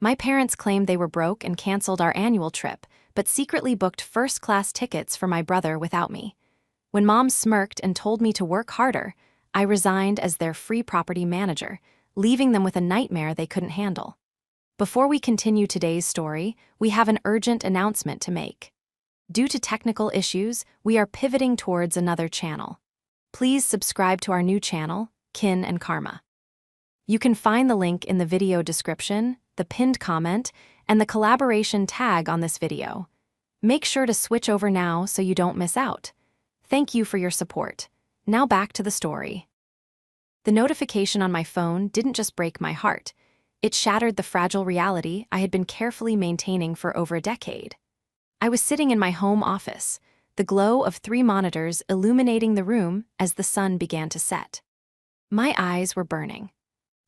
My parents claimed they were broke and canceled our annual trip, but secretly booked first-class tickets for my brother without me. When Mom smirked and told me to work harder, I resigned as their free property manager, leaving them with a nightmare they couldn't handle. Before we continue today's story, we have an urgent announcement to make. Due to technical issues, we are pivoting towards another channel. Please subscribe to our new channel, Kin and Karma. You can find the link in the video description, the pinned comment, and the collaboration tag on this video. Make sure to switch over now so you don't miss out. Thank you for your support. Now back to the story. The notification on my phone didn't just break my heart. It shattered the fragile reality I had been carefully maintaining for over a decade. I was sitting in my home office, the glow of 3 monitors illuminating the room as the sun began to set. My eyes were burning.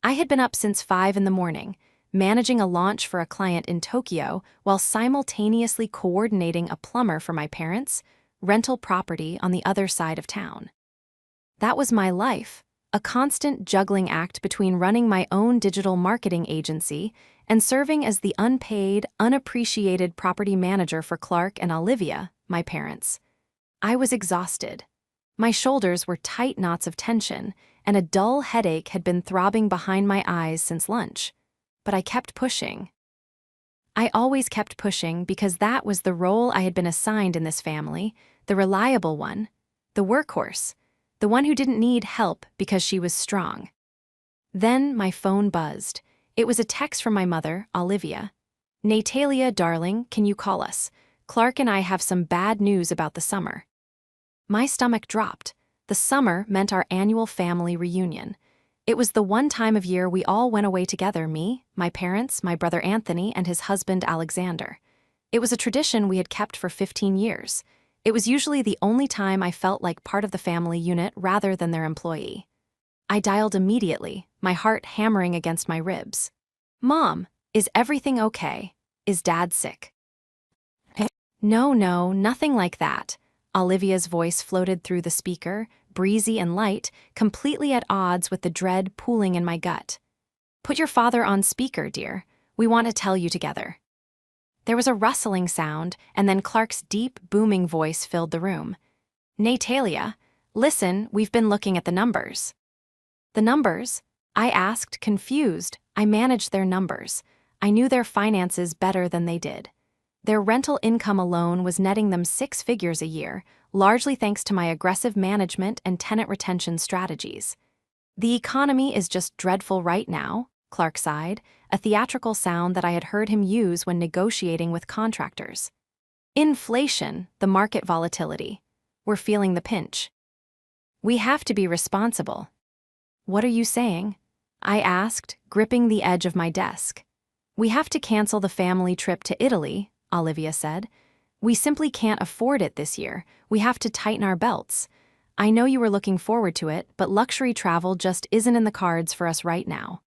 I had been up since 5 in the morning, managing a launch for a client in Tokyo while simultaneously coordinating a plumber for my parents' rental property on the other side of town. That was my life, a constant juggling act between running my own digital marketing agency and serving as the unpaid, unappreciated property manager for Clark and Olivia, my parents. I was exhausted. My shoulders were tight knots of tension, and a dull headache had been throbbing behind my eyes since lunch. But I kept pushing. I always kept pushing because that was the role I had been assigned in this family, the reliable one, the workhorse, the one who didn't need help because she was strong. Then my phone buzzed. It was a text from my mother, Olivia. "Natalia, darling, can you call us? Clark and I have some bad news about the summer." My stomach dropped. The summer meant our annual family reunion. It was the one time of year we all went away together, me, my parents, my brother Anthony, and his husband Alexander. It was a tradition we had kept for 15 years. It was usually the only time I felt like part of the family unit rather than their employee. I dialed immediately, my heart hammering against my ribs. "Mom, is everything okay? Is Dad sick?" No, nothing like that." Olivia's voice floated through the speaker, breezy and light, completely at odds with the dread pooling in my gut. "Put your father on speaker, dear. We want to tell you together." There was a rustling sound, and then Clark's deep, booming voice filled the room. "Natalia, listen, we've been looking at the numbers." "The numbers?" I asked, confused. I managed their numbers. I knew their finances better than they did. Their rental income alone was netting them 6 figures a year, largely thanks to my aggressive management and tenant retention strategies. "The economy is just dreadful right now," Clark sighed, a theatrical sound that I had heard him use when negotiating with contractors. "Inflation, the market volatility. We're feeling the pinch. We have to be responsible." "What are you saying?" I asked, gripping the edge of my desk. "We have to cancel the family trip to Italy," Olivia said. "We simply can't afford it this year. We have to tighten our belts. I know you were looking forward to it, but luxury travel just isn't in the cards for us right now."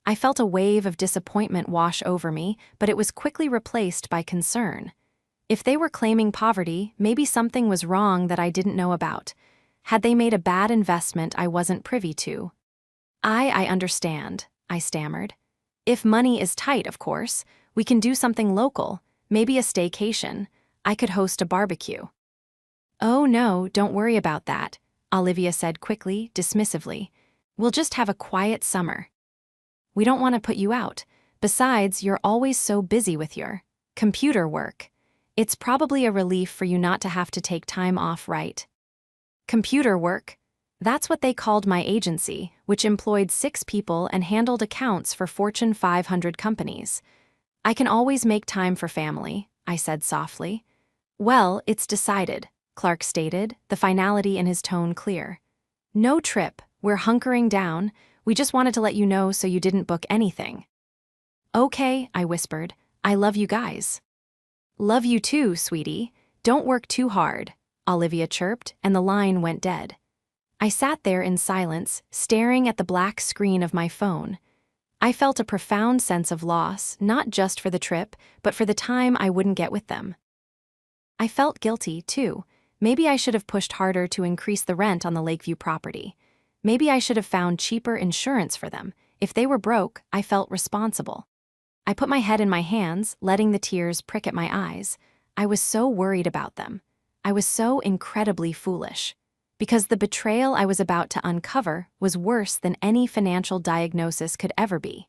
I felt a wave of disappointment wash over me, but it was quickly replaced by concern. If they were claiming poverty, maybe something was wrong that I didn't know about. Had they made a bad investment I wasn't privy to? I understand," I stammered. "If money is tight, of course, we can do something local, maybe a staycation. I could host a barbecue." "Oh no, don't worry about that," Olivia said quickly, dismissively. "We'll just have a quiet summer. We don't want to put you out. Besides, you're always so busy with your computer work. It's probably a relief for you not to have to take time off, right?" Computer work? That's what they called my agency, which employed 6 people and handled accounts for Fortune 500 companies. "I can always make time for family," I said softly. "Well, it's decided," Clark stated, the finality in his tone clear. "No trip, we're hunkering down. We just wanted to let you know so you didn't book anything." "Okay," I whispered. "I love you guys." "Love you too, sweetie. Don't work too hard," Olivia chirped, and the line went dead. I sat there in silence, staring at the black screen of my phone. I felt a profound sense of loss, not just for the trip, but for the time I wouldn't get with them. I felt guilty, too. Maybe I should have pushed harder to increase the rent on the Lakeview property. Maybe I should have found cheaper insurance for them. If they were broke, I felt responsible. I put my head in my hands, letting the tears prick at my eyes. I was so worried about them. I was so incredibly foolish. Because the betrayal I was about to uncover was worse than any financial diagnosis could ever be.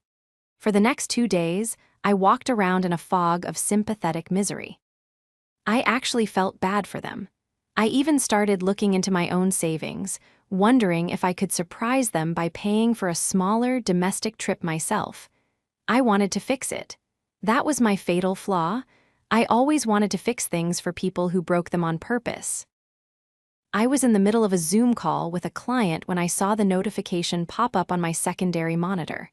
For the next 2 days, I walked around in a fog of sympathetic misery. I actually felt bad for them. I even started looking into my own savings, wondering if I could surprise them by paying for a smaller domestic trip myself. I wanted to fix it. That was my fatal flaw. I always wanted to fix things for people who broke them on purpose. I was in the middle of a Zoom call with a client when I saw the notification pop up on my secondary monitor.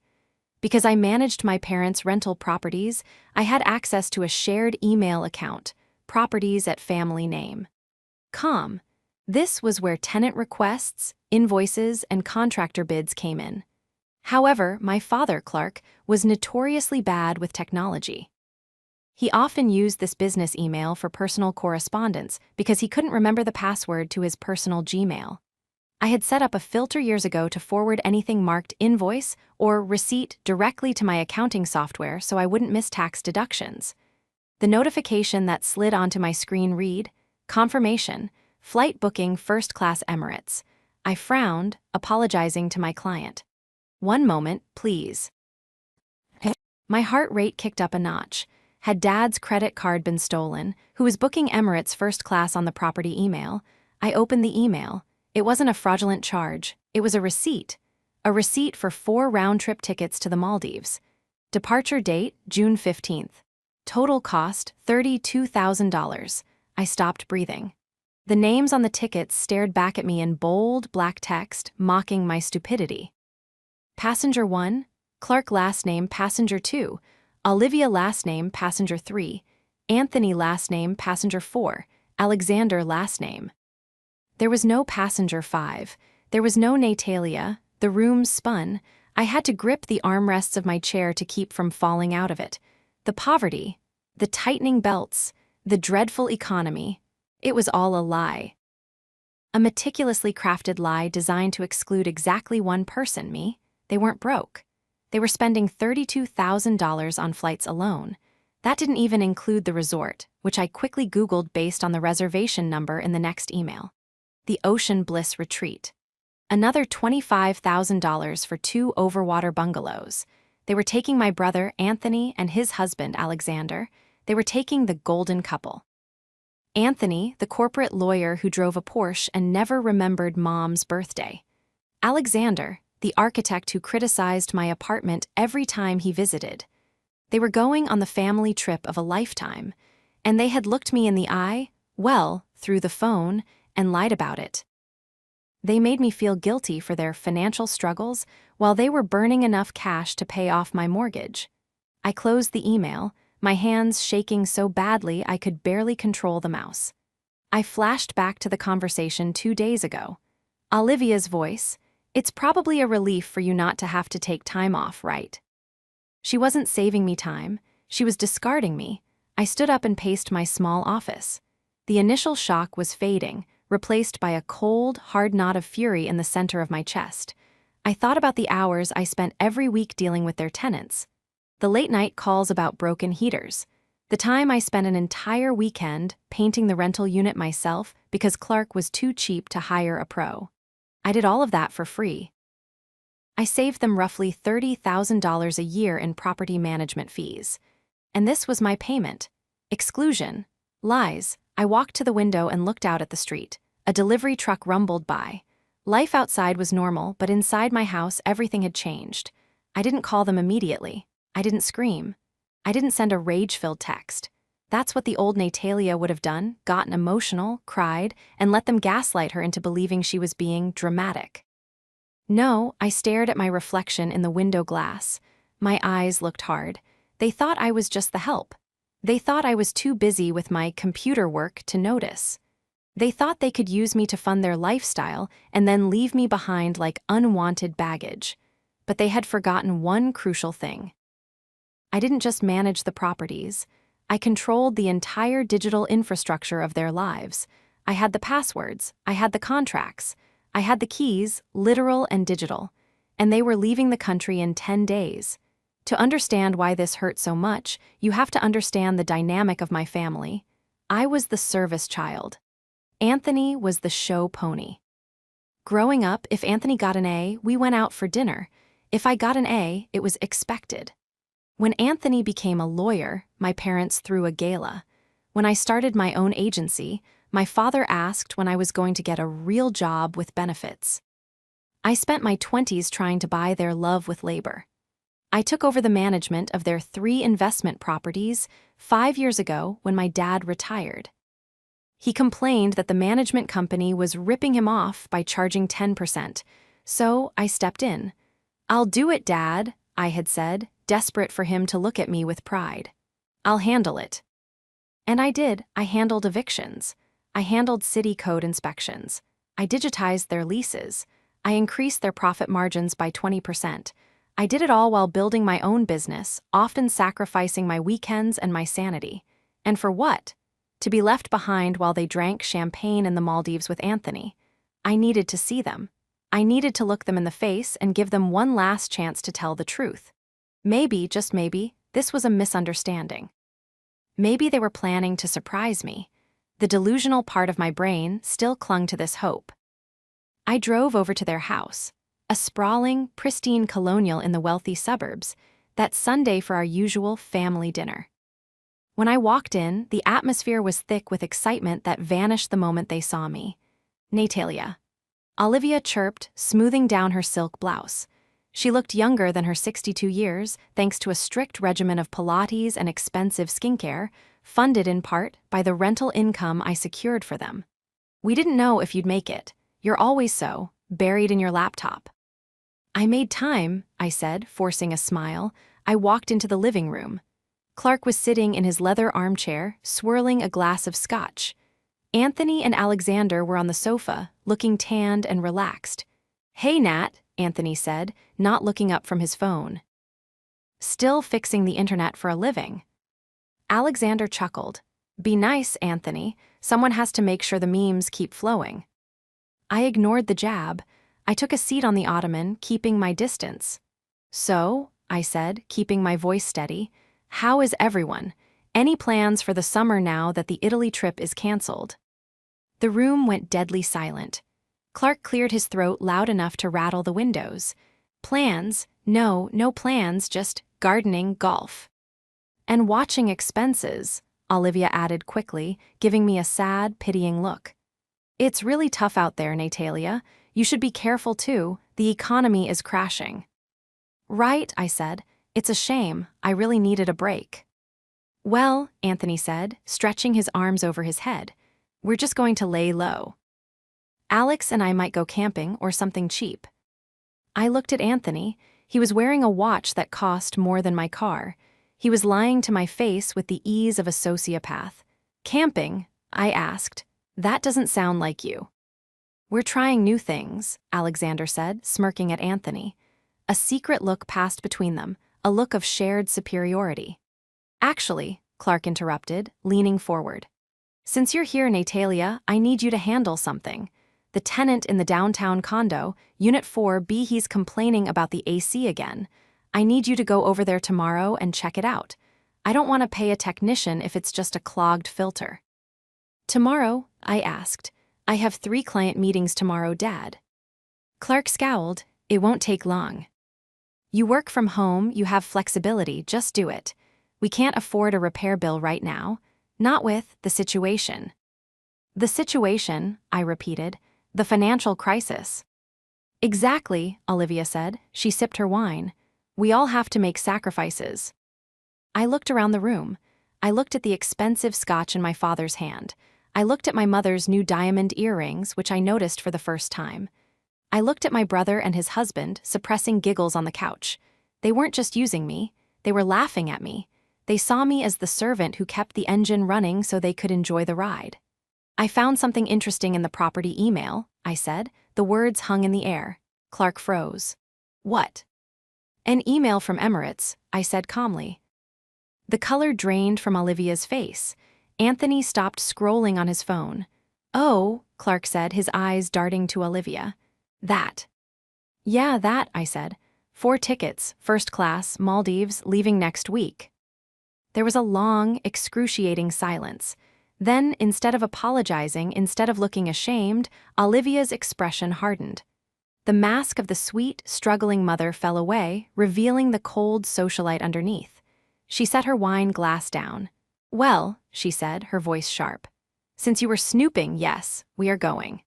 Because I managed my parents' rental properties, I had access to a shared email account, properties at family name. This was where tenant requests, invoices, and contractor bids came in. However, my father, Clark, was notoriously bad with technology. He often used this business email for personal correspondence because he couldn't remember the password to his personal Gmail. I had set up a filter years ago to forward anything marked invoice or receipt directly to my accounting software so I wouldn't miss tax deductions. The notification that slid onto my screen read, "Confirmation, flight booking first class Emirates." I frowned, apologizing to my client. "One moment, please." My heart rate kicked up a notch. Had Dad's credit card been stolen, who was booking Emirates first class on the property email? I opened the email. It wasn't a fraudulent charge. It was a receipt. A receipt for 4 round-trip tickets to the Maldives. Departure date, June 15th. Total cost, $32,000. I stopped breathing. The names on the tickets stared back at me in bold, black text, mocking my stupidity. Passenger 1, Clark last name Passenger 2, Olivia last name Passenger 3, Anthony last name Passenger 4, Alexander last name. There was no Passenger 5. There was no Natalia. The room spun. I had to grip the armrests of my chair to keep from falling out of it. The poverty, the tightening belts, the dreadful economy. It was all a lie. A meticulously crafted lie designed to exclude exactly one person, me. They weren't broke. They were spending $32,000 on flights alone. That didn't even include the resort, which I quickly Googled based on the reservation number in the next email. The Ocean Bliss Retreat. Another $25,000 for 2 overwater bungalows. They were taking my brother, Anthony, and his husband, Alexander. They were taking the golden couple. Anthony, the corporate lawyer who drove a Porsche and never remembered Mom's birthday. Alexander, the architect who criticized my apartment every time he visited. They were going on the family trip of a lifetime, and they had looked me in the eye, well, through the phone, and lied about it. They made me feel guilty for their financial struggles while they were burning enough cash to pay off my mortgage. I closed the email, my hands shaking so badly I could barely control the mouse. I flashed back to the conversation 2 days ago. Olivia's voice, "It's probably a relief for you not to have to take time off, right?" She wasn't saving me time. She was discarding me. I stood up and paced my small office. The initial shock was fading, replaced by a cold, hard knot of fury in the center of my chest. I thought about the hours I spent every week dealing with their tenants. The late-night calls about broken heaters. The time I spent an entire weekend painting the rental unit myself because Clark was too cheap to hire a pro. I did all of that for free. I saved them roughly $30,000 a year in property management fees. And this was my payment. Exclusion. Lies. I walked to the window and looked out at the street. A delivery truck rumbled by. Life outside was normal, but inside my house everything had changed. I didn't call them immediately. I didn't scream. I didn't send a rage-filled text. That's what the old Natalia would have done, gotten emotional, cried, and let them gaslight her into believing she was being dramatic. No, I stared at my reflection in the window glass. My eyes looked hard. They thought I was just the help. They thought I was too busy with my computer work to notice. They thought they could use me to fund their lifestyle and then leave me behind like unwanted baggage. But they had forgotten one crucial thing. I didn't just manage the properties. I controlled the entire digital infrastructure of their lives. I had the passwords. I had the contracts. I had the keys, literal and digital. And they were leaving the country in 10 days. To understand why this hurt so much, you have to understand the dynamic of my family. I was the service child. Anthony was the show pony. Growing up, if Anthony got an A, we went out for dinner. If I got an A, it was expected. When Anthony became a lawyer, my parents threw a gala. When I started my own agency, my father asked when I was going to get a real job with benefits. I spent my 20s trying to buy their love with labor. I took over the management of their 3 investment properties 5 years ago when my dad retired. He complained that the management company was ripping him off by charging 10%, so I stepped in. "I'll do it, Dad," I had said, desperate for him to look at me with pride. "I'll handle it." And I did. I handled evictions. I handled city code inspections. I digitized their leases. I increased their profit margins by 20%. I did it all while building my own business, often sacrificing my weekends and my sanity. And for what? To be left behind while they drank champagne in the Maldives with Anthony. I needed to see them. I needed to look them in the face and give them one last chance to tell the truth. Maybe, just maybe, this was a misunderstanding. Maybe they were planning to surprise me. The delusional part of my brain still clung to this hope. I drove over to their house, a sprawling, pristine colonial in the wealthy suburbs, that Sunday for our usual family dinner. When I walked in, the atmosphere was thick with excitement that vanished the moment they saw me. "Natalia." Olivia chirped, smoothing down her silk blouse. She looked younger than her 62 years, thanks to a strict regimen of Pilates and expensive skincare, funded in part by the rental income I secured for them. "We didn't know if you'd make it. You're always so, buried in your laptop." "I made time," I said, forcing a smile. I walked into the living room. Clark was sitting in his leather armchair, swirling a glass of scotch. Anthony and Alexander were on the sofa, looking tanned and relaxed. "Hey, Nat," Anthony said, not looking up from his phone. "Still fixing the internet for a living." Alexander chuckled. "Be nice, Anthony. Someone has to make sure the memes keep flowing." I ignored the jab. I took a seat on the ottoman, keeping my distance. "So," I said, keeping my voice steady, "how is everyone? Any plans for the summer now that the Italy trip is canceled?" The room went deadly silent. Clark cleared his throat loud enough to rattle the windows. "Plans? No plans, just gardening, golf." "And watching expenses," Olivia added quickly, giving me a sad, pitying look. "It's really tough out there, Natalia. You should be careful too. The economy is crashing." "Right," I said. "It's a shame. I really needed a break." "Well," Anthony said, stretching his arms over his head, "we're just going to lay low. Alex and I might go camping or something cheap." I looked at Anthony. He was wearing a watch that cost more than my car. He was lying to my face with the ease of a sociopath. "Camping?" I asked. "That doesn't sound like you." "We're trying new things," Alexander said, smirking at Anthony. A secret look passed between them, a look of shared superiority. "Actually," Clark interrupted, leaning forward. "Since you're here, Natalia, I need you to handle something. The tenant in the downtown condo, Unit 4B, he's complaining about the AC again. I need you to go over there tomorrow and check it out. I don't want to pay a technician if it's just a clogged filter." "Tomorrow?" I asked. "I have 3 client meetings tomorrow, Dad." Clark scowled. "It won't take long. You work from home, you have flexibility, just do it. We can't afford a repair bill right now. Not with the situation." "The situation," I repeated. "The financial crisis." "Exactly," Olivia said. She sipped her wine. "We all have to make sacrifices." I looked around the room. I looked at the expensive scotch in my father's hand. I looked at my mother's new diamond earrings, which I noticed for the first time. I looked at my brother and his husband, suppressing giggles on the couch. They weren't just using me. They were laughing at me. They saw me as the servant who kept the engine running so they could enjoy the ride. "I found something interesting in the property email," I said. The words hung in the air. Clark froze. "What?" "An email from Emirates," I said calmly. The color drained from Olivia's face. Anthony stopped scrolling on his phone. "Oh," Clark said, his eyes darting to Olivia. "That." "Yeah, that," I said. 4 tickets, first class, Maldives, leaving next week. There was a long, excruciating silence. Then, instead of apologizing, instead of looking ashamed, Olivia's expression hardened. The mask of the sweet, struggling mother fell away, revealing the cold socialite underneath. She set her wine glass down. "Well," she said, her voice sharp. "Since you were snooping, yes, we are going."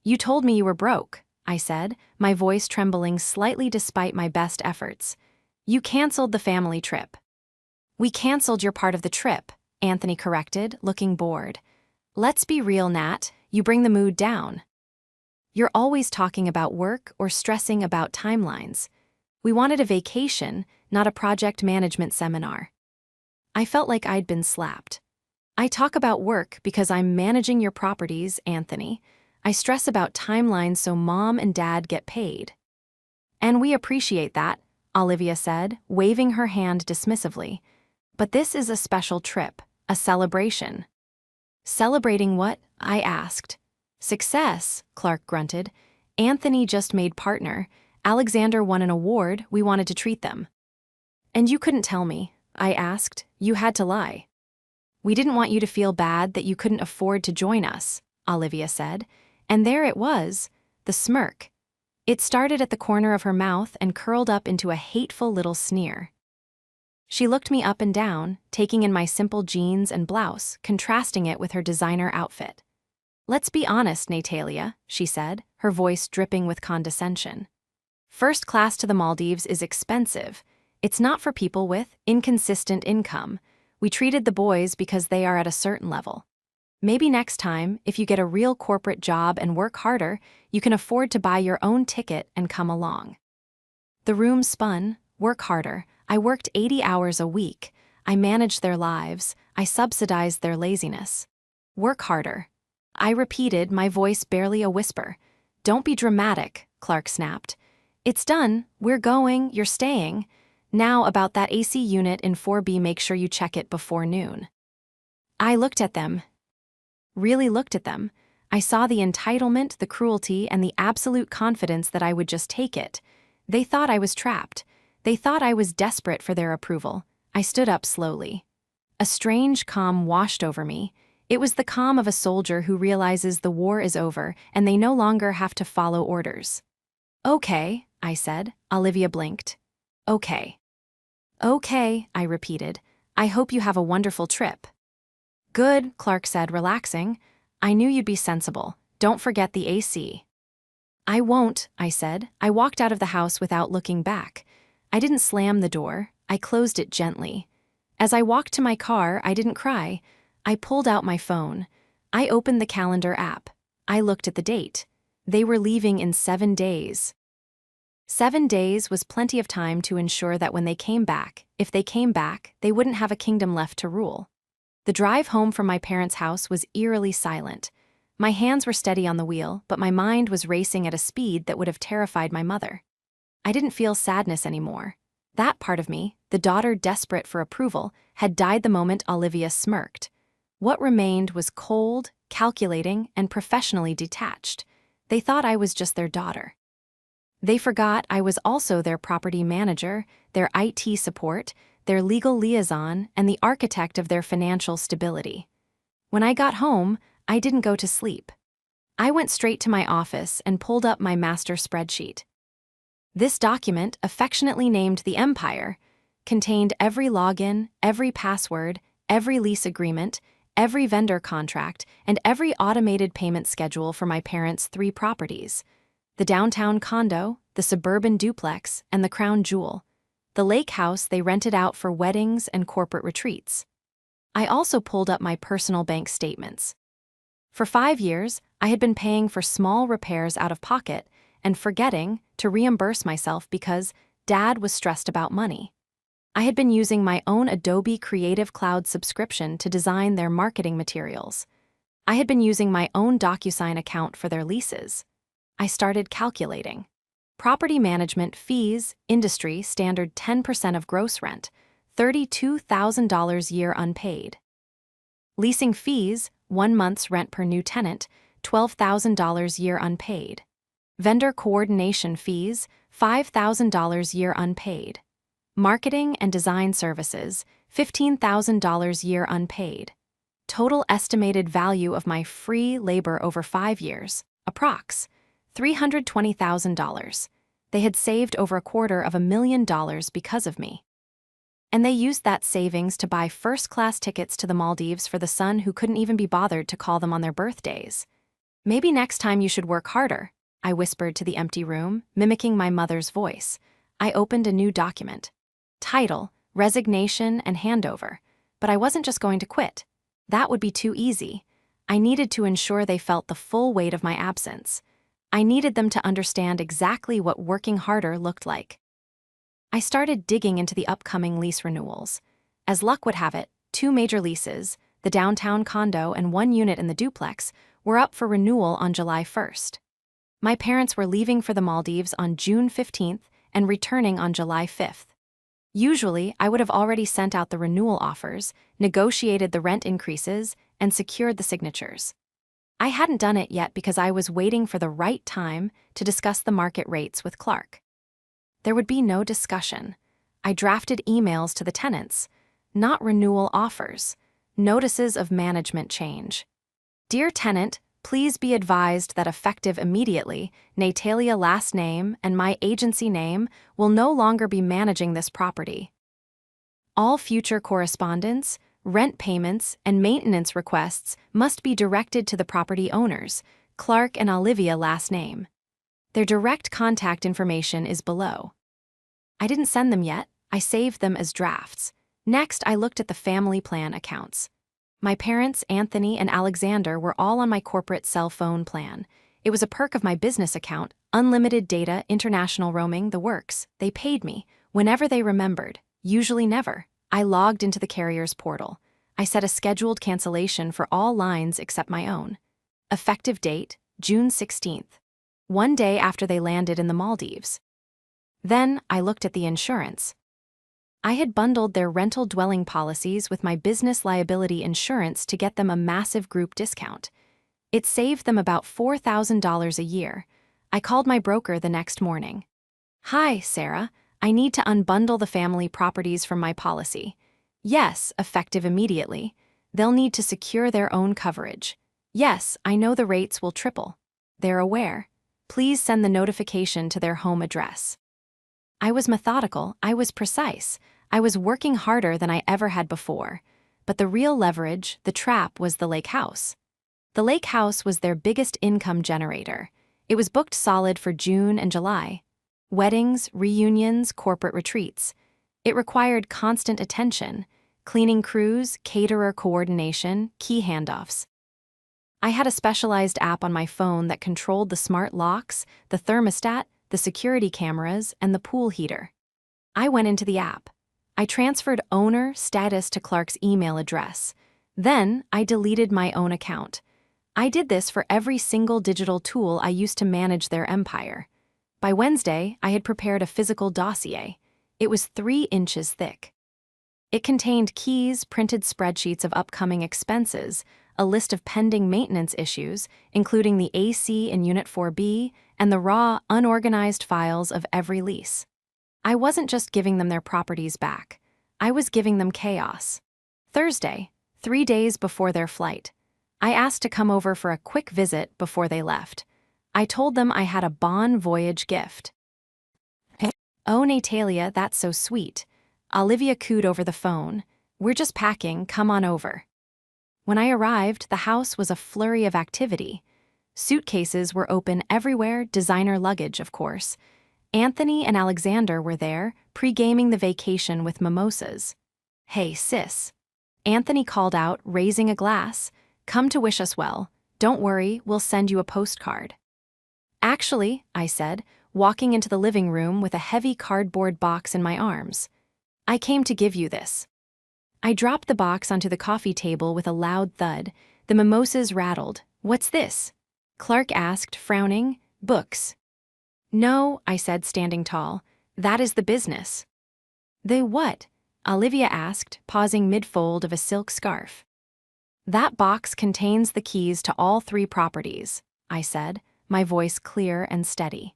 "You told me you were broke," I said, my voice trembling slightly despite my best efforts. "You canceled the family trip." "We canceled your part of the trip," Anthony corrected, looking bored. "Let's be real, Nat, you bring the mood down. You're always talking about work or stressing about timelines. We wanted a vacation, not a project management seminar." I felt like I'd been slapped. "I talk about work because I'm managing your properties, Anthony. I stress about timelines so mom and dad get paid." "And we appreciate that," Olivia said, waving her hand dismissively. "But this is a special trip, a celebration." "Celebrating what?" I asked. "Success," Clark grunted. "Anthony just made partner. Alexander won an award, we wanted to treat them." "And you couldn't tell me," I asked. "You had to lie." "We didn't want you to feel bad that you couldn't afford to join us," Olivia said. And there it was, the smirk. It started at the corner of her mouth and curled up into a hateful little sneer. She looked me up and down, taking in my simple jeans and blouse, contrasting it with her designer outfit. "Let's be honest, Natalia," she said, her voice dripping with condescension. "First class to the Maldives is expensive. It's not for people with inconsistent income. We treated the boys because they are at a certain level. Maybe next time, if you get a real corporate job and work harder, you can afford to buy your own ticket and come along." The room spun. Work harder. I worked 80 hours a week. I managed their lives. I subsidized their laziness. Work harder. I repeated, my voice barely a whisper. "Don't be dramatic," Clark snapped. "It's done. We're going. You're staying. Now about that AC unit in 4B, make sure you check it before noon." I looked at them. Really looked at them. I saw the entitlement, the cruelty, and the absolute confidence that I would just take it. They thought I was trapped. They thought I was desperate for their approval. I stood up slowly. A strange calm washed over me. It was the calm of a soldier who realizes the war is over and they no longer have to follow orders. "Okay," I said. Olivia blinked. "Okay." "Okay," I repeated. "I hope you have a wonderful trip." "Good," Clark said, relaxing. "I knew you'd be sensible. Don't forget the AC." "I won't," I said. I walked out of the house without looking back. I didn't slam the door. I closed it gently. As I walked to my car, I didn't cry. I pulled out my phone. I opened the calendar app. I looked at the date. They were leaving in 7 days. 7 days was plenty of time to ensure that when they came back, if they came back, they wouldn't have a kingdom left to rule. The drive home from my parents' house was eerily silent. My hands were steady on the wheel, but my mind was racing at a speed that would have terrified my mother. I didn't feel sadness anymore. That part of me, the daughter desperate for approval, had died the moment Olivia smirked. What remained was cold, calculating, and professionally detached. They thought I was just their daughter. They forgot I was also their property manager, their IT support, their legal liaison, and the architect of their financial stability. When I got home, I didn't go to sleep. I went straight to my office and pulled up my master spreadsheet. This document, affectionately named the Empire, contained every login, every password, every lease agreement, every vendor contract, and every automated payment schedule for my parents' 3 properties: the downtown condo, the suburban duplex, and the crown jewel, the lake house they rented out for weddings and corporate retreats. I also pulled up my personal bank statements. For 5 years, I had been paying for small repairs out of pocket and forgetting to reimburse myself because Dad was stressed about money. I had been using my own Adobe Creative Cloud subscription to design their marketing materials. I had been using my own DocuSign account for their leases. I started calculating. Property management fees, industry standard 10% of gross rent, $32,000 year unpaid. Leasing fees, 1 month's rent per new tenant, $12,000 year unpaid. Vendor coordination fees, $5,000 year unpaid. Marketing and design services, $15,000 year unpaid. Total estimated value of my free labor over 5 years, approx. $320,000. They had saved over $250,000 because of me. And they used that savings to buy first-class tickets to the Maldives for the son who couldn't even be bothered to call them on their birthdays. Maybe next time you should work harder, I whispered to the empty room, mimicking my mother's voice. I opened a new document. Title, Resignation and Handover. But I wasn't just going to quit. That would be too easy. I needed to ensure they felt the full weight of my absence. I needed them to understand exactly what working harder looked like. I started digging into the upcoming lease renewals. As luck would have it, 2 major leases, the downtown condo and 1 unit in the duplex, were up for renewal on July 1st. My parents were leaving for the Maldives on June 15th and returning on July 5th. Usually, I would have already sent out the renewal offers, negotiated the rent increases, and secured the signatures. I hadn't done it yet because I was waiting for the right time to discuss the market rates with Clark. There would be no discussion. I drafted emails to the tenants, not renewal offers, notices of management change. Dear tenant, please be advised that effective immediately, Natalia last name and my agency name will no longer be managing this property. All future correspondence, rent payments, and maintenance requests must be directed to the property owners, Clark and Olivia last name. Their direct contact information is below. I didn't send them yet, I saved them as drafts. Next, I looked at the family plan accounts. My parents, Anthony and Alexander, were all on my corporate cell phone plan. It was a perk of my business account, unlimited data, international roaming, the works. They paid me, whenever they remembered, usually never. I logged into the carrier's portal. I set a scheduled cancellation for all lines except my own. Effective date, June 16th. 1 day after they landed in the Maldives. Then I looked at the insurance. I had bundled their rental dwelling policies with my business liability insurance to get them a massive group discount. It saved them about $4,000 a year. I called my broker the next morning. Hi, Sarah. I need to unbundle the family properties from my policy. Yes, effective immediately. They'll need to secure their own coverage. Yes, I know the rates will triple. They're aware. Please send the notification to their home address. I was methodical, I was precise. I was working harder than I ever had before. But the real leverage, the trap, was the lake house. The lake house was their biggest income generator. It was booked solid for June and July. Weddings, reunions, corporate retreats. It required constant attention, cleaning crews, caterer coordination, key handoffs. I had a specialized app on my phone that controlled the smart locks, the thermostat, the security cameras, and the pool heater. I went into the app. I transferred owner status to Clark's email address. Then I deleted my own account. I did this for every single digital tool I used to manage their empire. By Wednesday, I had prepared a physical dossier. It was 3 inches thick. It contained keys, printed spreadsheets of upcoming expenses, a list of pending maintenance issues, including the AC in Unit 4B, and the raw, unorganized files of every lease. I wasn't just giving them their properties back. I was giving them chaos. Thursday, 3 days before their flight, I asked to come over for a quick visit before they left. I told them I had a bon voyage gift. Oh, Natalia, that's so sweet. Olivia cooed over the phone. We're just packing, come on over. When I arrived, the house was a flurry of activity. Suitcases were open everywhere, designer luggage, of course. Anthony and Alexander were there, pre-gaming the vacation with mimosas. Hey, sis. Anthony called out, raising a glass. Come to wish us well. Don't worry, we'll send you a postcard. Actually, I said, walking into the living room with a heavy cardboard box in my arms. I came to give you this. I dropped the box onto the coffee table with a loud thud. The mimosas rattled. What's this? Clark asked, frowning. Books. No, I said, standing tall. That is the business. The what? Olivia asked, pausing mid-fold of a silk scarf. That box contains the keys to all 3 properties, I said, my voice clear and steady.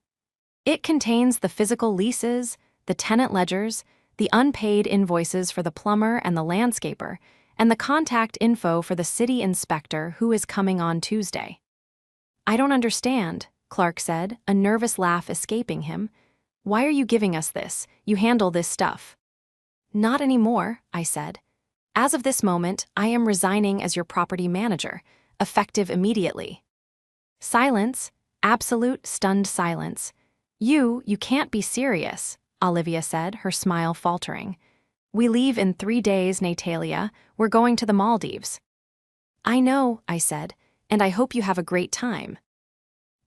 It contains the physical leases, the tenant ledgers, the unpaid invoices for the plumber and the landscaper, and the contact info for the city inspector who is coming on Tuesday. I don't understand, Clark said, a nervous laugh escaping him. Why are you giving us this? You handle this stuff. Not anymore, I said. As of this moment, I am resigning as your property manager, effective immediately. Silence, absolute stunned silence. You can't be serious, Olivia said, her smile faltering. We leave in 3 days, Natalia. We're going to the Maldives. I know, I said, and I hope you have a great time.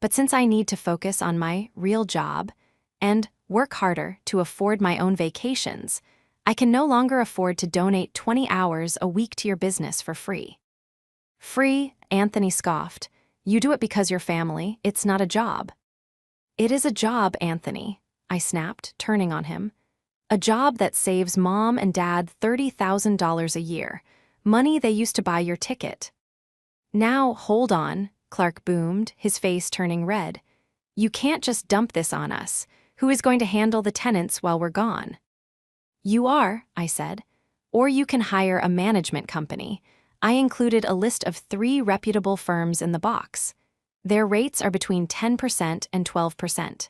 But since I need to focus on my real job and work harder to afford my own vacations, I can no longer afford to donate 20 hours a week to your business for free. Free, Anthony scoffed. You do it because you're family, it's not a job. It is a job, Anthony, I snapped, turning on him. A job that saves Mom and Dad $30,000 a year, money they used to buy your ticket. Now, hold on, Clark boomed, his face turning red. You can't just dump this on us. Who is going to handle the tenants while we're gone? You are, I said. Or you can hire a management company. I included a list of 3 reputable firms in the box. Their rates are between 10% and 12%.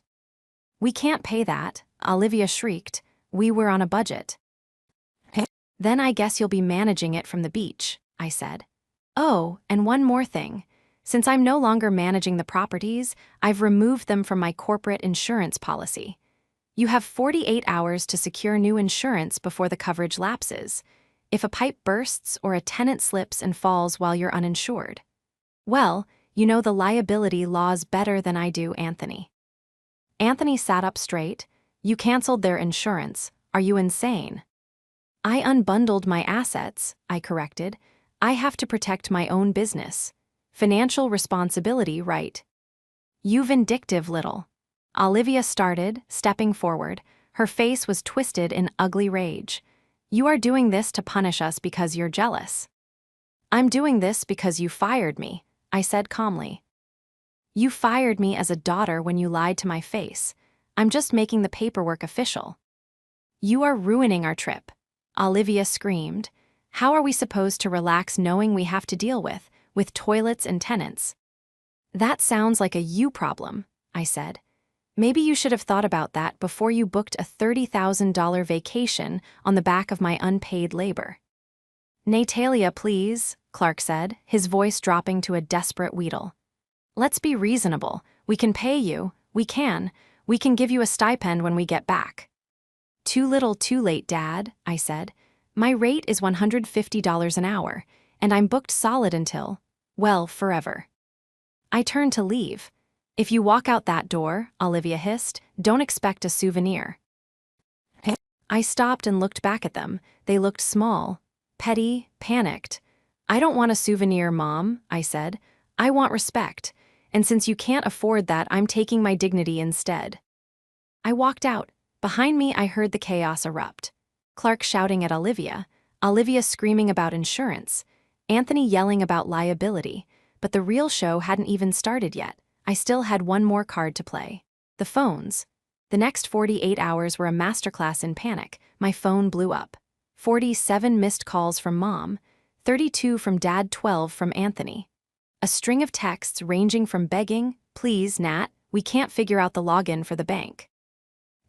We can't pay that, Olivia shrieked. We were on a budget. Then I guess you'll be managing it from the beach, I said. Oh, and one more thing. Since I'm no longer managing the properties, I've removed them from my corporate insurance policy. You have 48 hours to secure new insurance before the coverage lapses, if a pipe bursts or a tenant slips and falls while you're uninsured. Well, you know the liability laws better than I do, Anthony. Anthony sat up straight. You canceled their insurance. Are you insane? I unbundled my assets, I corrected. I have to protect my own business. Financial responsibility, right? You vindictive little. Olivia started, stepping forward. Her face was twisted in ugly rage. You are doing this to punish us because you're jealous. I'm doing this because you fired me, I said calmly. You fired me as a daughter when you lied to my face. I'm just making the paperwork official. You are ruining our trip, Olivia screamed. How are we supposed to relax knowing we have to deal with toilets and tenants? That sounds like a you problem, I said. Maybe you should have thought about that before you booked a $30,000 vacation on the back of my unpaid labor. Natalia, please, Clark said, his voice dropping to a desperate wheedle. Let's be reasonable. We can pay you. We can give you a stipend when we get back. Too little, too late, Dad, I said. My rate is $150 an hour, and I'm booked solid until, well, forever. I turned to leave. If you walk out that door, Olivia hissed, don't expect a souvenir. I stopped and looked back at them. They looked small, petty, panicked. I don't want a souvenir, Mom, I said. I want respect, and since you can't afford that, I'm taking my dignity instead. I walked out. Behind me, I heard the chaos erupt. Clark shouting at Olivia screaming about insurance, Anthony yelling about liability, but the real show hadn't even started yet. I still had one more card to play. The phones. The next 48 hours were a masterclass in panic. My phone blew up. 47 missed calls from Mom, 32 from Dad, 12 from Anthony. A string of texts ranging from begging, please, Nat, we can't figure out the login for the bank,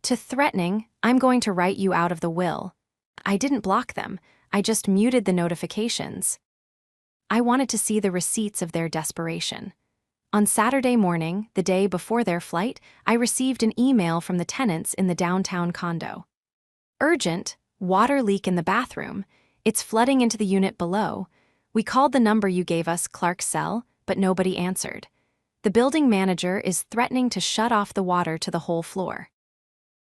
to threatening, I'm going to write you out of the will. I didn't block them, I just muted the notifications. I wanted to see the receipts of their desperation. On Saturday morning, the day before their flight, I received an email from the tenants in the downtown condo. Urgent, water leak in the bathroom. It's flooding into the unit below. We called the number you gave us, Clark's cell, but nobody answered. The building manager is threatening to shut off the water to the whole floor.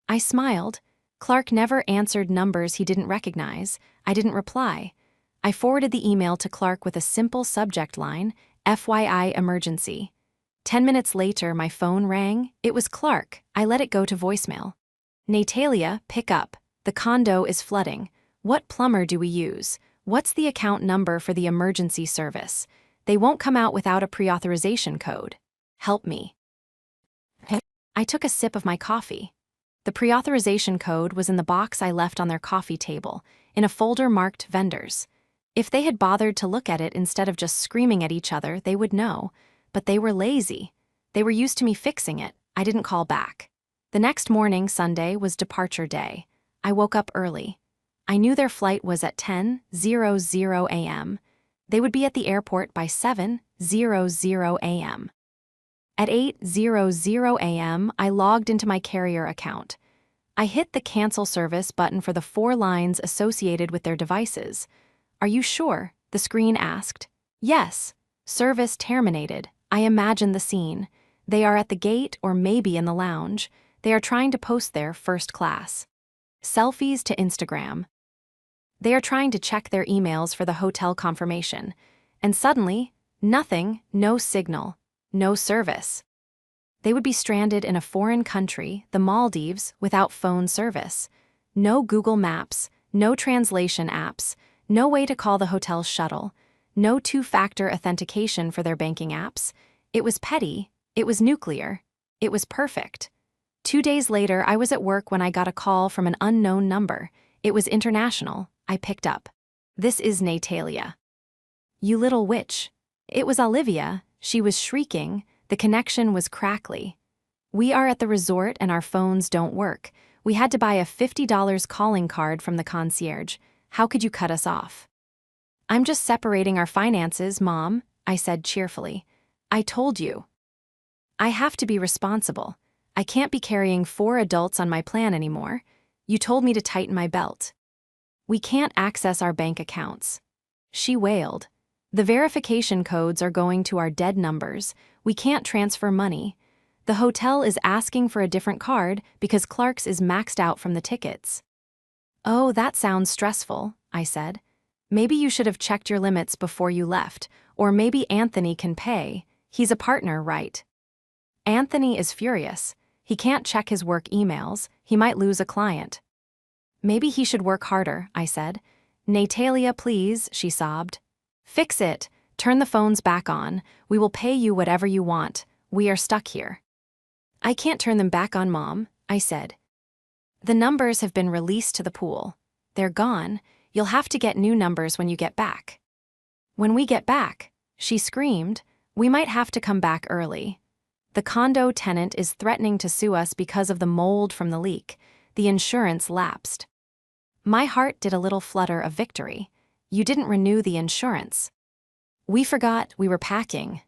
I smiled. Clark never answered numbers he didn't recognize. I didn't reply. I forwarded the email to Clark with a simple subject line, FYI emergency. 10 minutes later, my phone rang. It was Clark. I let it go to voicemail. Natalia, pick up. The condo is flooding. What plumber do we use? What's the account number for the emergency service? They won't come out without a pre-authorization code. Help me. I took a sip of my coffee. The pre-authorization code was in the box I left on their coffee table, in a folder marked vendors. If they had bothered to look at it instead of just screaming at each other, they would know. But they were lazy. They were used to me fixing it. I didn't call back. The next morning, Sunday, was departure day. I woke up early. I knew their flight was at 10:00 a.m. They would be at the airport by 7:00 a.m. At 8:00 a.m., I logged into my carrier account. I hit the cancel service button for the 4 lines associated with their devices. "Are you sure?" the screen asked. "Yes. Service terminated." I imagined the scene. They are at the gate or maybe in the lounge. They are trying to post their first class selfies to Instagram. They are trying to check their emails for the hotel confirmation. And suddenly, nothing, no signal, no service. They would be stranded in a foreign country, the Maldives, without phone service. No Google Maps, no translation apps, no way to call the hotel's shuttle, no two-factor authentication for their banking apps. It was petty, it was nuclear, it was perfect. 2 days later, I was at work when I got a call from an unknown number. It was international. I picked up. "This is Natalia." "You little witch." It was Olivia. She was shrieking. The connection was crackly. "We are at the resort and our phones don't work. We had to buy a $50 calling card from the concierge. How could you cut us off?" "I'm just separating our finances, Mom," I said cheerfully. "I told you. I have to be responsible. I can't be carrying 4 adults on my plan anymore. You told me to tighten my belt. We can't access our bank accounts." She wailed. "The verification codes are going to our dead numbers. We can't transfer money. The hotel is asking for a different card because Clark's is maxed out from the tickets." "Oh, that sounds stressful," I said. "Maybe you should have checked your limits before you left, or maybe Anthony can pay. He's a partner, right?" "Anthony is furious. He can't check his work emails. He might lose a client." "Maybe he should work harder," I said. "Natalia, please," she sobbed. "Fix it. Turn the phones back on. We will pay you whatever you want. We are stuck here." "I can't turn them back on, Mom," I said. "The numbers have been released to the pool. They're gone. You'll have to get new numbers when you get back." "When we get back," she screamed, "we might have to come back early. The condo tenant is threatening to sue us because of the mold from the leak. The insurance lapsed." My heart did a little flutter of victory. "You didn't renew the insurance." "We forgot we were packing."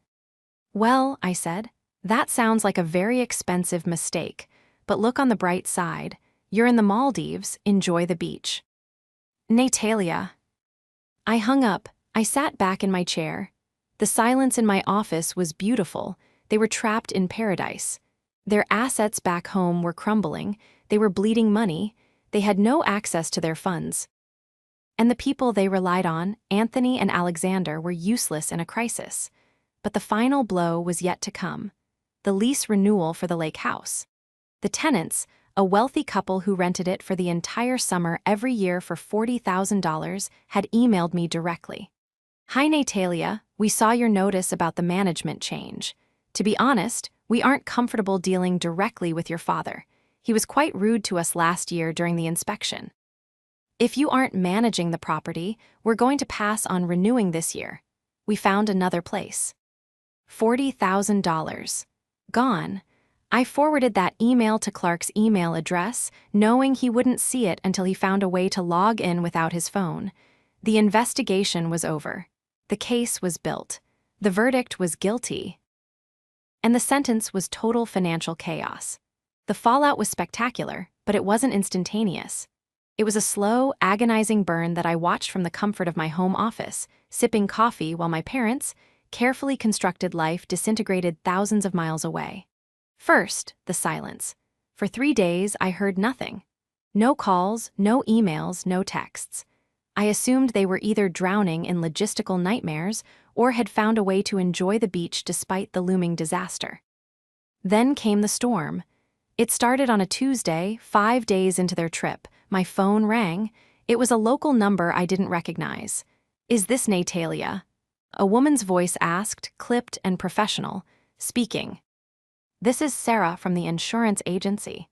"Well," I said, "that sounds like a very expensive mistake, but look on the bright side. You're in the Maldives, enjoy the beach." "Natalia." I hung up. I sat back in my chair. The silence in my office was beautiful. They were trapped in paradise. Their assets back home were crumbling. They were bleeding money. They had no access to their funds. And the people they relied on, Anthony and Alexander, were useless in a crisis. But the final blow was yet to come. The lease renewal for the lake house. The tenants, a wealthy couple who rented it for the entire summer every year for $40,000, had emailed me directly. "Hi Natalia, we saw your notice about the management change. To be honest, we aren't comfortable dealing directly with your father. He was quite rude to us last year during the inspection. If you aren't managing the property, we're going to pass on renewing this year. We found another place." $40,000. Gone. I forwarded that email to Clark's email address, knowing he wouldn't see it until he found a way to log in without his phone. The investigation was over. The case was built. The verdict was guilty. And the sentence was total financial chaos. The fallout was spectacular, but it wasn't instantaneous. It was a slow, agonizing burn that I watched from the comfort of my home office, sipping coffee while my parents' carefully constructed life disintegrated thousands of miles away. First, the silence. For 3 days, I heard nothing. No calls, no emails, no texts. I assumed they were either drowning in logistical nightmares or had found a way to enjoy the beach despite the looming disaster. Then came the storm. It started on a Tuesday, 5 days into their trip. My phone rang. It was a local number I didn't recognize. "Is this Natalia?" A woman's voice asked, clipped and professional. "Speaking." This is Sarah from the insurance agency.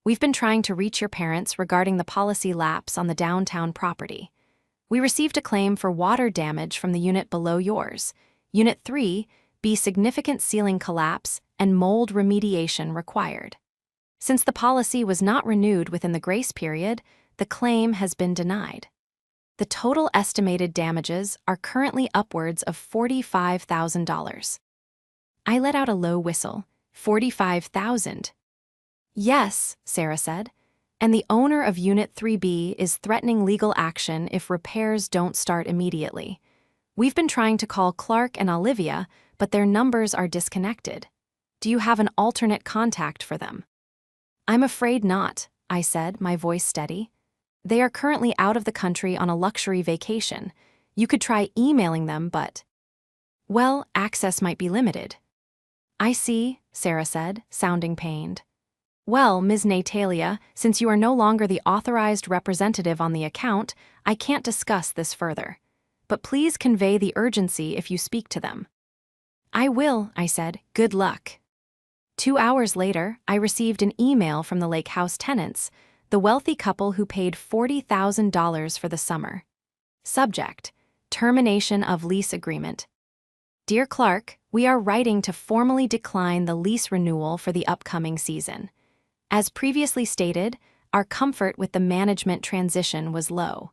We've been trying to reach your parents regarding the policy lapse on the downtown property. We received a claim for water damage from the unit below yours. Unit 3B, significant ceiling collapse and mold remediation required. Since the policy was not renewed within the grace period, the claim has been denied. The total estimated damages are currently upwards of $45,000. I let out a low whistle. 45,000. Yes, Sarah said, and the owner of Unit 3B is threatening legal action if repairs don't start immediately. We've been trying to call Clark and Olivia, but their numbers are disconnected. Do you have an alternate contact for them? I'm afraid not, I said, my voice steady. They are currently out of the country on a luxury vacation. You could try emailing them, but... Well, access might be limited. I see, Sarah said, sounding pained. Well, Ms. Natalia, since you are no longer the authorized representative on the account, I can't discuss this further. But please convey the urgency if you speak to them. I will, I said. Good luck. 2 hours later, I received an email from the lake house tenants, the wealthy couple who paid $40,000 for the summer. Subject: termination of lease agreement. Dear Clark, we are writing to formally decline the lease renewal for the upcoming season. As previously stated, our comfort with the management transition was low.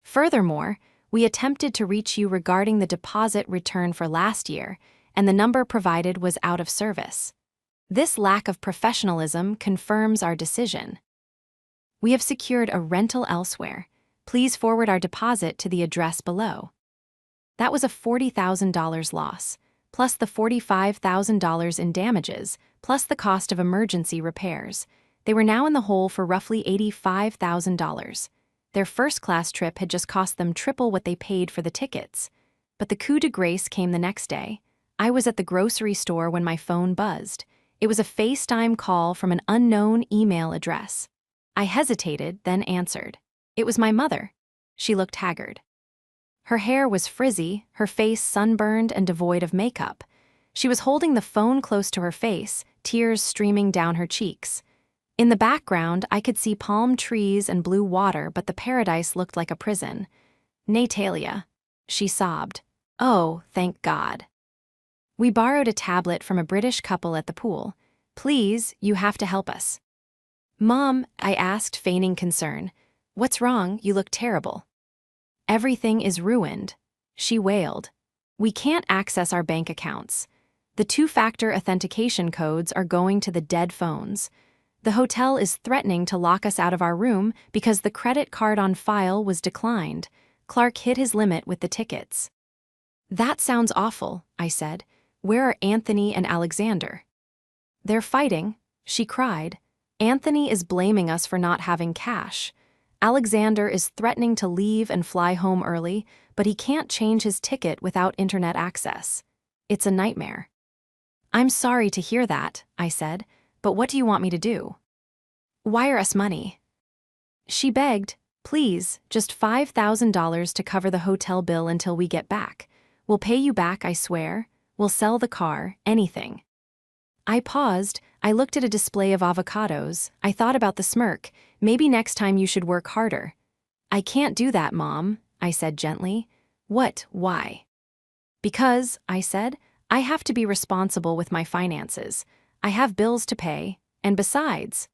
Furthermore, we attempted to reach you regarding the deposit return for last year, and the number provided was out of service. This lack of professionalism confirms our decision. We have secured a rental elsewhere. Please forward our deposit to the address below. That was a $40,000 loss, plus the $45,000 in damages, plus the cost of emergency repairs. They were now in the hole for roughly $85,000. Their first-class trip had just cost them triple what they paid for the tickets. But the coup de grace came the next day. I was at the grocery store when my phone buzzed. It was a FaceTime call from an unknown email address. I hesitated, then answered. It was my mother. She looked haggard. Her hair was frizzy, her face sunburned and devoid of makeup. She was holding the phone close to her face, tears streaming down her cheeks. In the background, I could see palm trees and blue water, but the paradise looked like a prison. Natalia, she sobbed. Oh, thank God. We borrowed a tablet from a British couple at the pool. Please, you have to help us. Mom, I asked, feigning concern. What's wrong? You look terrible. Everything is ruined, she wailed. We can't access our bank accounts. The two-factor authentication codes are going to the dead phones. The hotel is threatening to lock us out of our room because the credit card on file was declined. Clark hit his limit with the tickets. That sounds awful, I said. Where are Anthony and Alexander? They're fighting, she cried. Anthony is blaming us for not having cash. Alexander is threatening to leave and fly home early, but he can't change his ticket without internet access. It's a nightmare. I'm sorry to hear that, I said, but what do you want me to do? Wire us money. She begged, please, just $5,000 to cover the hotel bill until we get back. We'll pay you back, I swear. We'll sell the car, anything. I paused. I looked at a display of avocados. I thought about the smirk. Maybe next time you should work harder. I can't do that, Mom, I said gently. What? Why? Because, I said, I have to be responsible with my finances. I have bills to pay, and besides,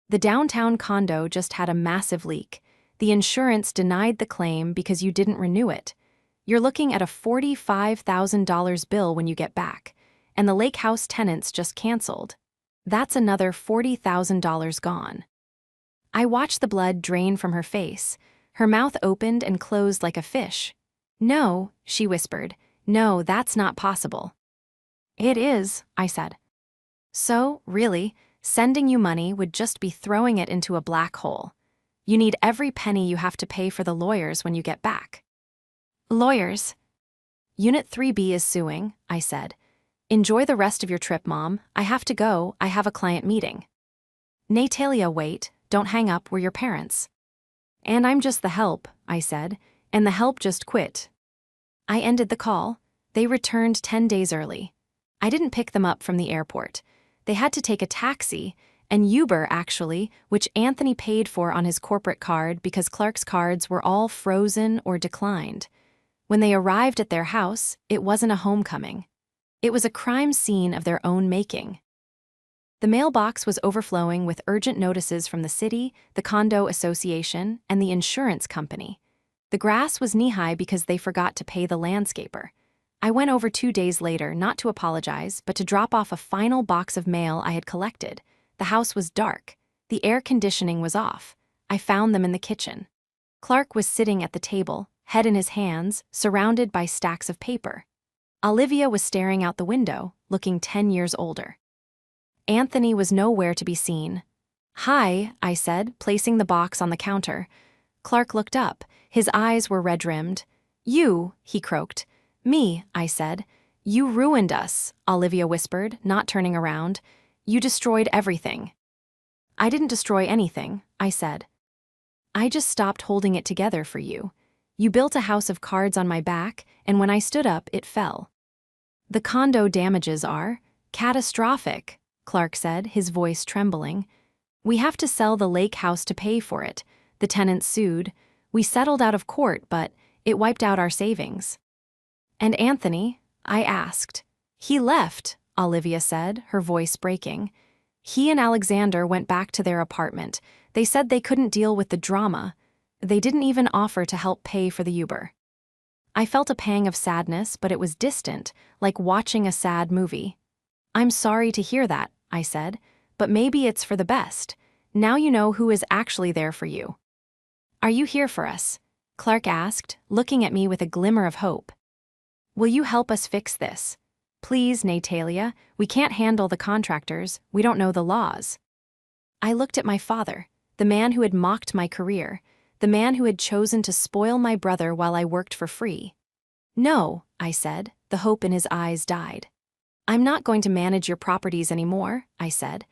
the downtown condo just had a massive leak. The insurance denied the claim because you didn't renew it. You're looking at a $45,000 bill when you get back, and the lake house tenants just canceled. That's another $40,000 gone. I watched the blood drain from her face. Her mouth opened and closed like a fish. No, she whispered. No, that's not possible. It is, I said. So, really, sending you money would just be throwing it into a black hole. You need every penny you have to pay for the lawyers when you get back. Lawyers? Unit 3B is suing, I said. Enjoy the rest of your trip, Mom. I have to go. I have a client meeting. Natalia, wait. Don't hang up. We're your parents. And I'm just the help, I said, and the help just quit. I ended the call. They returned 10 days early. I didn't pick them up from the airport. They had to take a taxi, and Uber, actually, which Anthony paid for on his corporate card because Clark's cards were all frozen or declined. When they arrived at their house, it wasn't a homecoming. It was a crime scene of their own making. The mailbox was overflowing with urgent notices from the city, the condo association, and the insurance company. The grass was knee-high because they forgot to pay the landscaper. I went over 2 days later, not to apologize, but to drop off a final box of mail I had collected. The house was dark. The air conditioning was off. I found them in the kitchen. Clark was sitting at the table, head in his hands, surrounded by stacks of paper. Olivia was staring out the window, looking 10 years older. Anthony was nowhere to be seen. "Hi," I said, placing the box on the counter. Clark looked up. His eyes were red-rimmed. "You," he croaked. "Me," I said. "You ruined us," Olivia whispered, not turning around. "You destroyed everything." "I didn't destroy anything," I said. "I just stopped holding it together for you. You built a house of cards on my back, and when I stood up, it fell." "The condo damages are catastrophic," Clark said, his voice trembling. "We have to sell the lake house to pay for it. The tenants sued. We settled out of court, but it wiped out our savings." "And Anthony?" I asked. "He left," Olivia said, her voice breaking. "He and Alexander went back to their apartment. They said they couldn't deal with the drama. They didn't even offer to help pay for the Uber." I felt a pang of sadness, but it was distant, like watching a sad movie. "I'm sorry to hear that," I said, "but maybe it's for the best. Now you know who is actually there for you." "Are you here for us?" Clark asked, looking at me with a glimmer of hope. "Will you help us fix this? Please, Natalia, we can't handle the contractors, we don't know the laws." I looked at my father, the man who had mocked my career, the man who had chosen to spoil my brother while I worked for free. "No," I said, the hope in his eyes died. "I'm not going to manage your properties anymore," I said.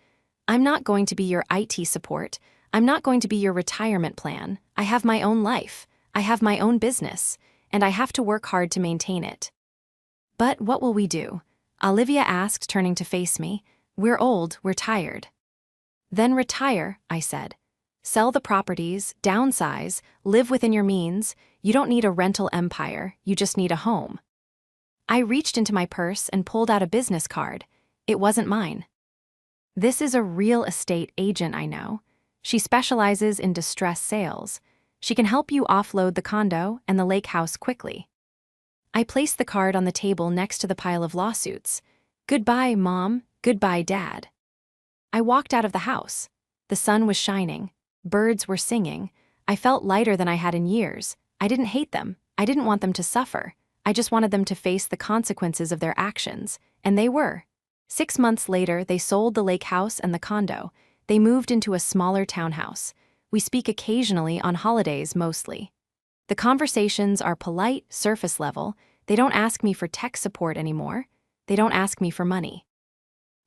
"I'm not going to be your IT support. I'm not going to be your retirement plan. I have my own life. I have my own business, and I have to work hard to maintain it." "But what will we do?" Olivia asked, turning to face me. "We're old, we're tired." "Then retire," I said. "Sell the properties, downsize, live within your means. You don't need a rental empire, you just need a home." I reached into my purse and pulled out a business card. It wasn't mine. "This is a real estate agent I know. She specializes in distress sales. She can help you offload the condo and the lake house quickly." I placed the card on the table next to the pile of lawsuits. "Goodbye, Mom. Goodbye, Dad." I walked out of the house. The sun was shining. Birds were singing. I felt lighter than I had in years. I didn't hate them. I didn't want them to suffer. I just wanted them to face the consequences of their actions, and they were. 6 months later, they sold the lake house and the condo. They moved into a smaller townhouse. We speak occasionally on holidays mostly. The conversations are polite, surface level. They don't ask me for tech support anymore. They don't ask me for money.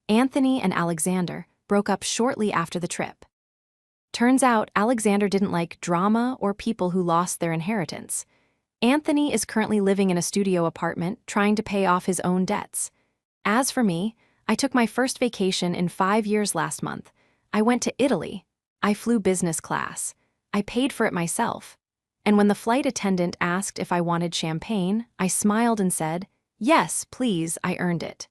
Anthony and Alexander broke up shortly after the trip. Turns out Alexander didn't like drama or people who lost their inheritance. Anthony is currently living in a studio apartment trying to pay off his own debts. As for me, I took my first vacation in 5 years last month. I went to Italy. I flew business class. I paid for it myself. And when the flight attendant asked if I wanted champagne, I smiled and said, "Yes, please, I earned it."